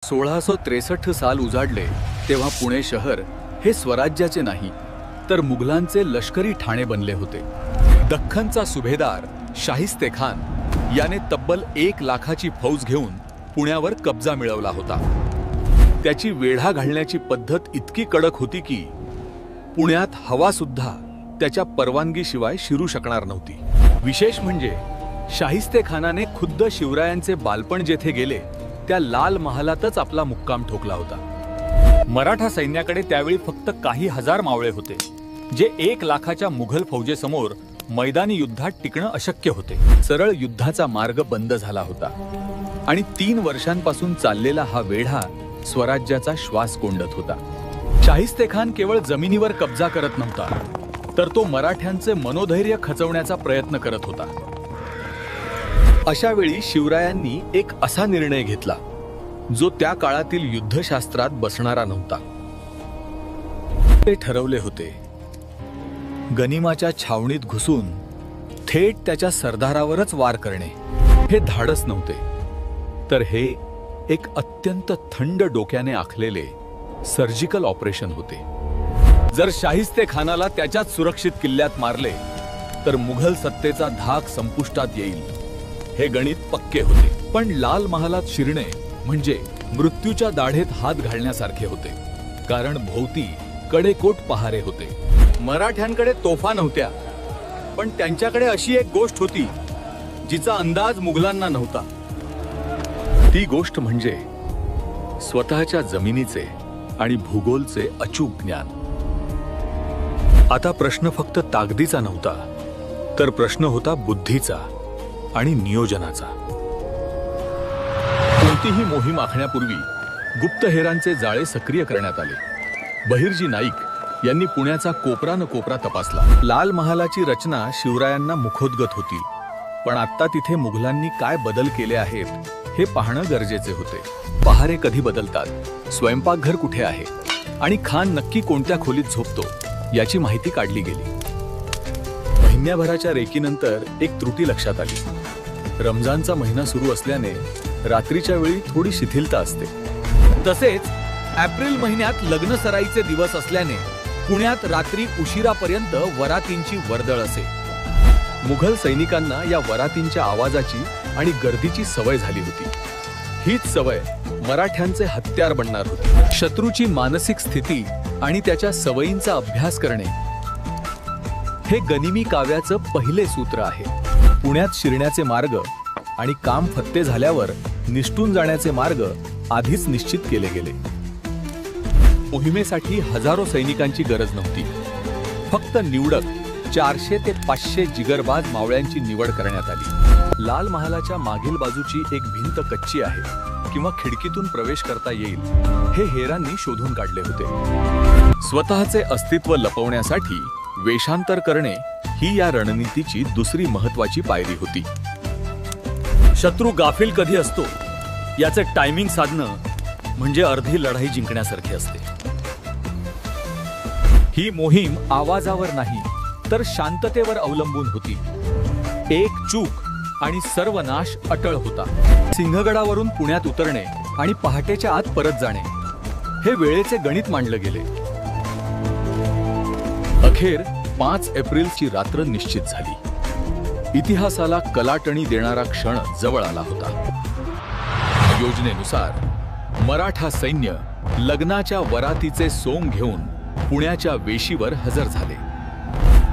1663 साल उजाडले तेव्हा पुणे शहर हे स्वराज्याचे नाही तर मुघलांचे लष्करी ठाणे बनले होते। दख्खनचा सुभेदार शाहिस्तेखान याने तब्बल 1 लाखाची फौज घेऊन पुण्यावर कब्जा मिळवला होता। त्याची वेढा घालण्याची पद्धत इतकी कडक होती की पुण्यात हवा सुद्धा त्याच्या परवानगीशिवाय शिरू शकणार नव्हती। विशेष म्हणजे शाहिस्तेखानाने खुद्द शिवरायांचे बालपण जेथे गेले त्या लाल महालातच आपला मुक्काम ठोकला होता। मराठा सैन्याकडे त्यावेळी फक्त काही हजार मावळे होते, जे 1 लाखाच्या मुघल फौजेसमोर मैदानी युद्धात टिकणं अशक्य होते। सरळ युद्धाचा मार्ग बंद झाला होता आणि 3 वर्षांपासून चाललेला हा वेढा स्वराज्याचा श्वास कोंडत होता। शाहिस्तेखान केवळ जमिनीवर कब्जा करत नव्हता, तर तो मराठ्यांचे मनोधैर्य खचवण्याचा प्रयत्न करत होता। अशा वेळी शिवरायांनी एक असा निर्णय घेतला जो त्या काळातील युद्धशास्त्रात बसणारा नव्हता। ते ठरवले होते, गनिमाच्या छावणीत घुसून थेट त्याच्या सरदारावरच वार करणे। हे धाडस नव्हते, तर हे एक अत्यंत थंड डोक्याने आखलेले सर्जिकल ऑपरेशन होते। जर शाहिस्तेखानाला त्याच्याच सुरक्षित किल्ल्यात मारले तर मुघल सत्तेचा धाक संपुष्टात येईल, हे गणित पक्के होते। पण लाल महालात शिरणे म्हणजे मृत्यूच्या दाढेत हात घालण्यासारखे होते, कारण भोवती कडेकोट पहारे होते। मराठ्यांकडे तोफा नव्हत्या, पण त्यांच्याकडे अशी एक गोष्ट होती जिचा अंदाज मुघलांना नव्हता। ती गोष्ट म्हणजे स्वतःच्या जमिनीचे आणि भूगोलचे अचूक ज्ञान। आता प्रश्न फक्त ताकदीचा नव्हता, तर प्रश्न होता बुद्धीचा आणि नियोजनाचा। कोणतीही मोहीम आखण्यापूर्वी गुप्तहेरांचे जाळे सक्रिय करण्यात आले। बहिर्जी नाईक यांनी पुण्याचा कोपरा न कोपरा तपासला। लाल महालाची रचना शिवरायांना मुखोद्गत होती, पण आता तिथे मुघलांनी काय बदल केले आहेत हे पाहणं गरजेचे होते। पहारे कधी बदलतात, स्वयंपाकघर कुठे आहे आणि खान नक्की कोणत्या खोलीत झोपतो याची माहिती काढली गेली। महिन्याभराच्या रेकीनंतर एक त्रुटी लक्षात आली। रमजानचा महिना सुरू असल्याने रात्रीच्या वेळी थोडी शिथिलता असते। तसेच एप्रिल महिन्यात लग्न सराईचे दिवस असल्याने पुण्यात रात्री उशिरापर्यंत वरातींची वर्दळ असे। मुघल सैनिकांना या वरातींच्या आवाजाची आणि गर्दीची सवय झाली होती। हीच सवय मराठ्यांचे हत्यार बनणार होती। शत्रूची मानसिक स्थिती आणि त्याच्या सवयींचा अभ्यास करणे हे गनिमी काव्याचं पहिले सूत्र आहे। पुण्यात शिरण्याचे मार्ग आणि काम फत्ते झाल्यावर निष्ठून जाण्याचे मार्ग आधीच निश्चित केले गेले। मोहिमेसाठी हजारो सैनिकांची गरज नव्हती, फक्त निवडक 400 ते 500 जिगरबाज मावळ्यांची निवड करण्यात आली। लाल महालाच्या मागील बाजूची एक भिंत कच्ची आहे किंवा खिडकीतून प्रवेश करता येईल हे हेरांनी शोधून काढले होते। स्वतःचे अस्तित्व लपवण्यासाठी वेषांतर करणे ही या रणनीतीची दुसरी महत्वाची पायरी होती। शत्रू गाफील कधी असतो याचे टायमिंग साधणं म्हणजे अर्धी लढाई जिंकण्यासारखी असते। ही मोहीम आवाजावर नाही तर शांततेवर अवलंबून होती। एक चूक आणि सर्वनाश अटळ होता। सिंहगडावरून पुण्यात उतरणे आणि पहाटेच्या आत परत जाणे हे वेळेचे गणित मांडले गेले। अखेर 5 एप्रिलची रात्र निश्चित झाली। इतिहासाला कलाटणी देणारा क्षण जवळ आला होता। योजनेनुसार मराठा सैन्य लग्नाच्या वरातीचे सोंग घेऊन पुण्याच्या वेशीवर हजर झाले।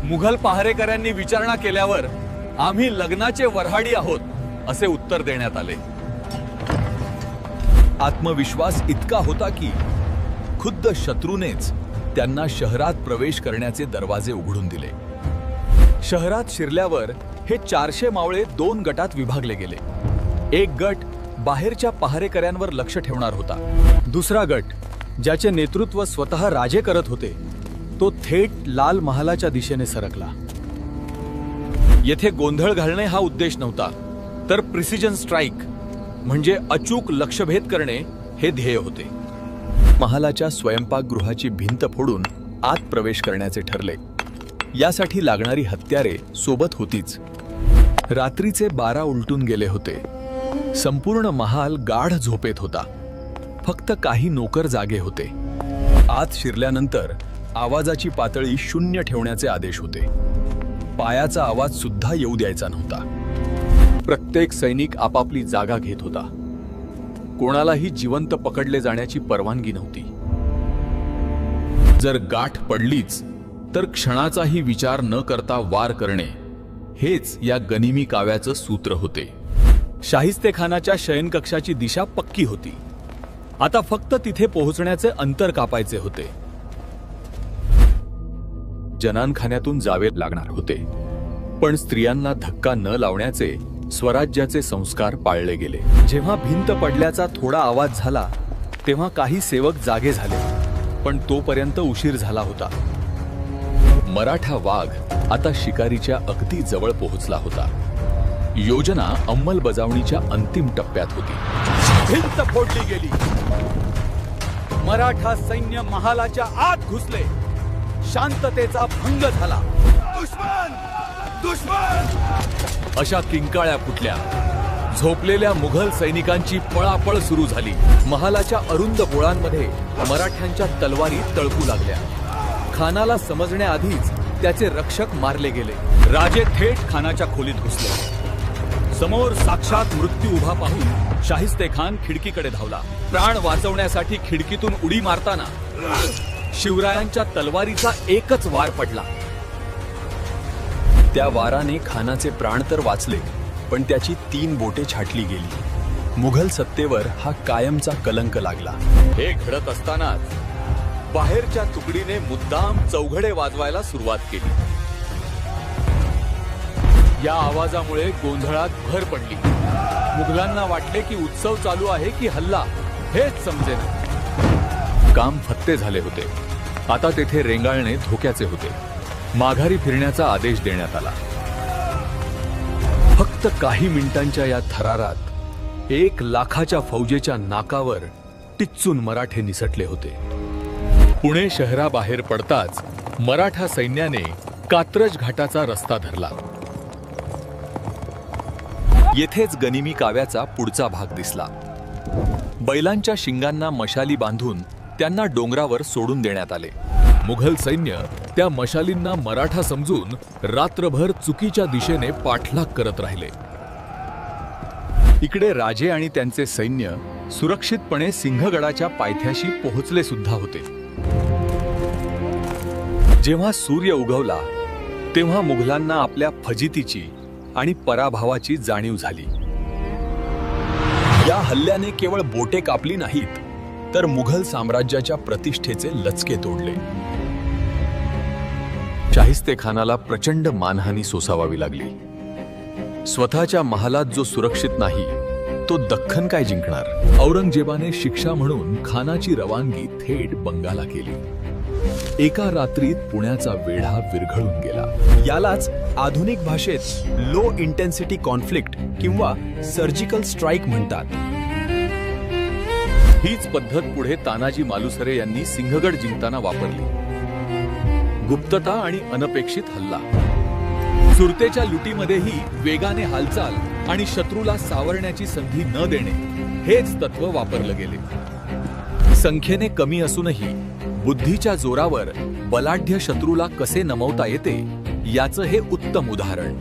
मुघल पहारेकऱ्यांनी विचारणा केल्यावर आम्ही लग्नाचे वऱ्हाडी आहोत असे उत्तर देण्यात आले। आत्मविश्वास इतका होता की खुद्द शत्रूनेच त्यांना शहरात प्रवेश करण्याचे दरवाजे उघडून दिले। शहरात शिरल्यावर हे 400 मावळे 2 गटात विभागले गेले। एक गट बाहेरच्या पहारेकऱ्यांवर लक्ष ठेवणार होता। दुसरा गट, ज्याचे नेतृत्व स्वतः राजे करत होते, तो थेट लाल महालाच्या दिशेने सरकला। येथे गोंधळ घालणे हा उद्देश नव्हता, तर प्रिसिजन स्ट्राइक म्हणजे अचूक लक्ष्यभेद करणे हे ध्येय होते। महालाच्या स्वयंपाकगृहाची भिंत फोडून आत प्रवेश करण्याचे ठरले। यासाठी लागणारी हत्यारे सोबत होतीच। रात्रीचे 12 उलटून गेले होते। संपूर्ण महाल गाढ झोपेत होता। फक्त काही नोकर जागे होते. आत शिरल्यानंतर आवाजाची पातळी 0 ठेवण्याचे आदेश होते. पायाचा आवाज सुद्धा येऊ द्यायचा नव्हता. प्रत्येक सैनिक आपापली जागा घेत होता. कोणालाही जिवंत पकडले जाण्याची परवानगी नव्हती. जर गाठ पडलीच तर क्षणाचाही विचार न करता वार करणे हेच या गनिमी काव्याचं सूत्र होते. शाहिस्तेखानाच्या शयनकक्षाची दिशा पक्की होती. आता फक्त तिथे पोहोचण्याचे अंतर कापायचे होते. जनानखान्यातून जावे लागणार होते, पण स्त्रियांना धक्का न लावण्याचे स्वराज्याचे संस्कार पाळले गेले. जेव्हा भिंत पडल्याचा थोडा आवाज झाला तेव्हा काही सेवक जागे झाले, पण तोपर्यंत उशीर झाला होता. मराठा वाघ आता शिकारीच्या अगदी जवळ पोहोचला होता. योजना अंमलबजावणीच्या अंतिम टप्प्यात होती. भिंत फोडली गेली. मराठा सैन्य महालाच्या आत घुसले. शांततेचा भंग झाला. दुश्मन दुश्मन अशा किंकाळ्या फुटल्या. झोपलेल्या मुघल सैनिकांची पळापळ सुरू झाली. महालाच्या अरुंद बोळांमध्ये मराठ्यांच्या तलवारी तळकू लागल्या. खानाला समजण्याआधीच त्याचे रक्षक मारले गेले. राजे थेट खानाच्या खोलीत घुसले. समोर साक्षात मृत्यू उभा पाहून शाहिस्तेखान खिडकीकडे धावला. प्राण वाचवण्यासाठी खिडकीतून उडी मारताना शिवरायांच्या तलवारीचा एकच वार पडला. त्या वाराने खानाचे प्राण तर वाचले, पण त्याची 3 बोटे छाटली गेली. मुघल सत्तेवर हा कायमचा कलंक लागला. हे घडत असतानाच बाहेरच्या तुकडीने मुद्दाम चौघडे वाजवायला सुरुवात केली. या आवाजामुळे गोंधळात भर पडली. मुघलांना वाटले की उत्सव चालू आहे की हल्ला हेच समजेना. काम फत्ते झाले होते. आता तेथे रेंगाळणे धोक्याचे होते. माघारी फिरण्याचा आदेश देण्यात आला. फक्त काही मिनिटांच्या या थरारात 1 लाखाच्या फौजेच्या नाकावर टिच्चून मराठे निसटले होते. पुणे शहराबाहेर पडताच मराठा सैन्याने कात्रज घाटाचा रस्ता धरला. येथेच गनिमी काव्याचा पुढचा भाग दिसला. बैलांच्या शिंगांना मशाली बांधून त्यांना डोंगरावर सोडून देण्यात आले. मुघल सैन्य त्या मशालींना मराठा समजून रात्रभर चुकीच्या दिशेने पाठलाग करत राहिले. इकडे राजे आणि त्यांचे सैन्य सुरक्षितपणे सिंहगडाच्या पायथ्याशी पोहोचले सुद्धा होते. जेव्हा सूर्य उगवला तेव्हा मुघलांना आपल्या फजितीची आणि पराभवाची जाणीव झाली. या हल्ल्याने केवळ बोटे कापली नाहीत, तर मुघल साम्राज्याच्या प्रतिष्ठेचे लचके तोडले. शाहिस्तेखानाला प्रचंड मानहानी सोसावावी लागली. स्वतःच्या महालात जो सुरक्षित नाही तो दख्खन काय जिंकणार. औरंगजेबाने शिक्षा म्हणून खानाची रवानगी थेट बंगाला केली. एका रात्रीत पुण्याचा वेढा विरघळून गेला. यालाच आधुनिक भाषेत लो इंटेन्सिटी कॉन्फ्लिक्ट किंवा सर्जिकल स्ट्राईक म्हणतात. हीच पद्धत पुढे तानाजी मालुसरे यांनी सिंहगड जिंकताना वापरली. गुप्तता आणि अनपेक्षित हल्ला. सुरतेच्या लुटीमध्येही वेगाने हालचाल आणि शत्रूला सावरण्याची संधी न देणे हेच तत्व वापरलं गेले. संख्येने कमी असूनही बुद्धीच्या जोरावर बलाढ्य शत्रूला कसे नमवता येते याचं हे उत्तम उदाहरण.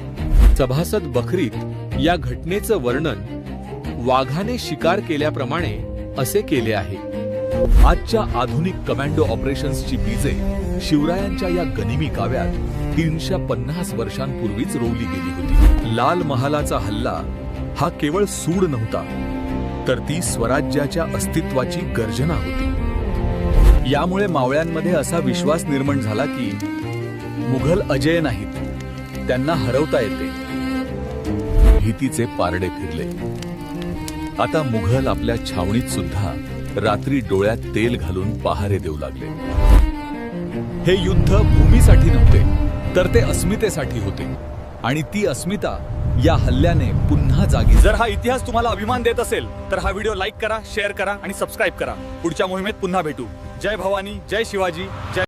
सभासद बखरीत या घटनेचं वर्णन वाघाने शिकार केल्याप्रमाणे असे केले आहे. आजच्या आधुनिक कमांडो ऑपरेशन्सची बीजे शिवरायांच्या या गनिमी काव्यात 350 वर्षांपूर्वीच रोवली गेली होती. लाल महालाचा हल्ला हा केवळ सूड नव्हता, तर ती स्वराज्याच्या अस्तित्वाची गर्जना होती. यामुळे मावळ्यांमध्ये असा विश्वास निर्माण झाला की मुघल अजेय नाहीत, त्यांना हरवता येते. भीतीचे पारडे फिरले. आता मुघल आपल्या छावणीत सुद्धा रात्री डोळ्यात तेल घालून पहारे देऊ लागले. हे युद्ध भूमीसाठी नव्हते, तर ते अस्मितेसाठी होते. आणि ती अस्मिता या हल्ल्याने पुन्हा जागी. जर हा इतिहास तुम्हाला अभिमान देत असेल तर हा व्हिडिओ लाईक करा, शेअर करा आणि सबस्क्राईब करा. पुढच्या मोहिमेत पुन्हा भेटू. जय भवानी, जय शिवाजी, जय